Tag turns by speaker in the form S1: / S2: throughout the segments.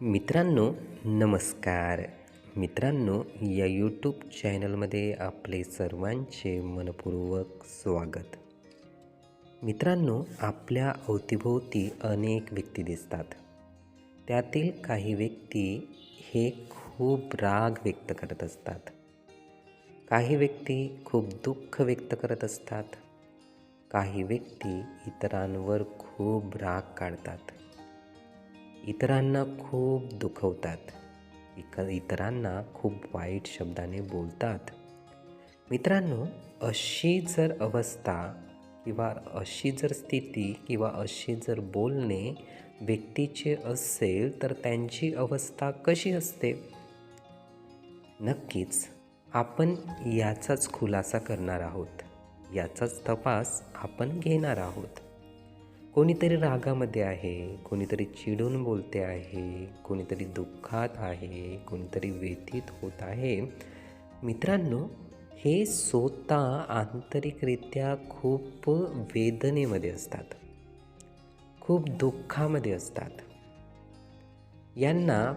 S1: मित्रांनो, नमस्कार. मित्रांनो, या यूट्यूब चॅनलमध्ये आपले सर्वांचे मनपूर्वक स्वागत. मित्रांनो, आपल्या अवतीभोवती अनेक व्यक्ती दिसतात. त्यातील काही व्यक्ती हे खूप राग व्यक्त करत असतात. काही व्यक्ती खूप दुःख व्यक्त करत असतात. काही व्यक्ती इतरांवर खूप राग काढतात. इतरांना खूप दुखवतात. इतरांना खूप वाईट शब्दाने बोलतात. मित्रांनो, अशी जर अवस्था किंवा अशी जर स्थिती किंवा अशी जर बोलणे व्यक्तीचे असेल तर त्यांची अवस्था कशी असते? नक्कीच आपण याचाच खुलासा करणार आहोत. याचाच तपास आपण घेणार आहोत. कोणीतरी रागामध्ये आहे, कोणीतरी चिडून बोलते आहे, कोणीतरी दुःखात आहे, कोणीतरी व्यथित होत आहे. मित्रांनो, हे स्वतः आंतरिकरित्या खूप वेदनेमध्ये असतात, खूप दुःखामध्ये असतात. यांना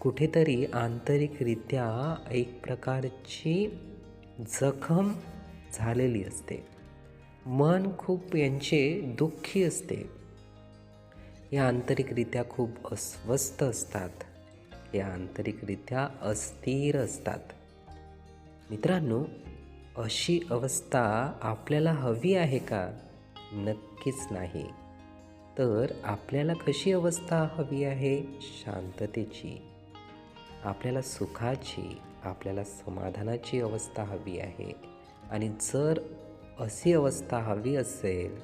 S1: कुठेतरी आंतरिकरित्या एक प्रकारची जखम झालेली असते. मन खूप यांचे दुःखी असते. हे आंतरिकरित्या खूप अस्वस्थ असतात. हे आंतरिकरित्या अस्थिर असतात. मित्रांनो, अशी अवस्था आपल्याला हवी आहे का? नक्कीच नाही. तर आपल्याला कशी अवस्था हवी आहे? शांततेची, आपल्याला सुखाची, आपल्याला समाधानाची अवस्था हवी आहे. आणि जर अशी अवस्था हवी असेल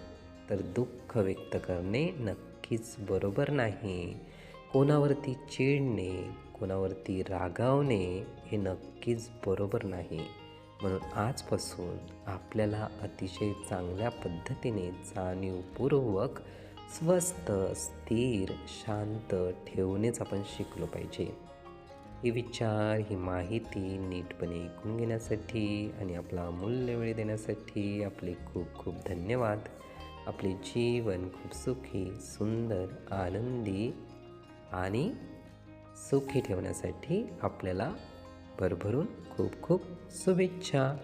S1: तर दुःख व्यक्त करणे नक्कीच बरोबर नाही. कोणावरती चिडणे, कोणावरती रागावणे हे नक्कीच बरोबर नाही. म्हणून आजपासून आपल्याला अतिशय चांगल्या पद्धतीने जाणीवपूर्वक स्वस्थ, स्थिर, शांत ठेवणेच आपण शिकलो पाहिजे. हे विचार, ही माहिती नीटपणे ऐकून घेण्यासाठी आणि आपला अमूल्य वेळ देण्यासाठी आपले खूप खूप धन्यवाद. आपले जीवन खूप सुखी, सुंदर, आनंदी आणि सुखी ठेवण्यासाठी आपल्याला भरभरून खूप खूप शुभेच्छा.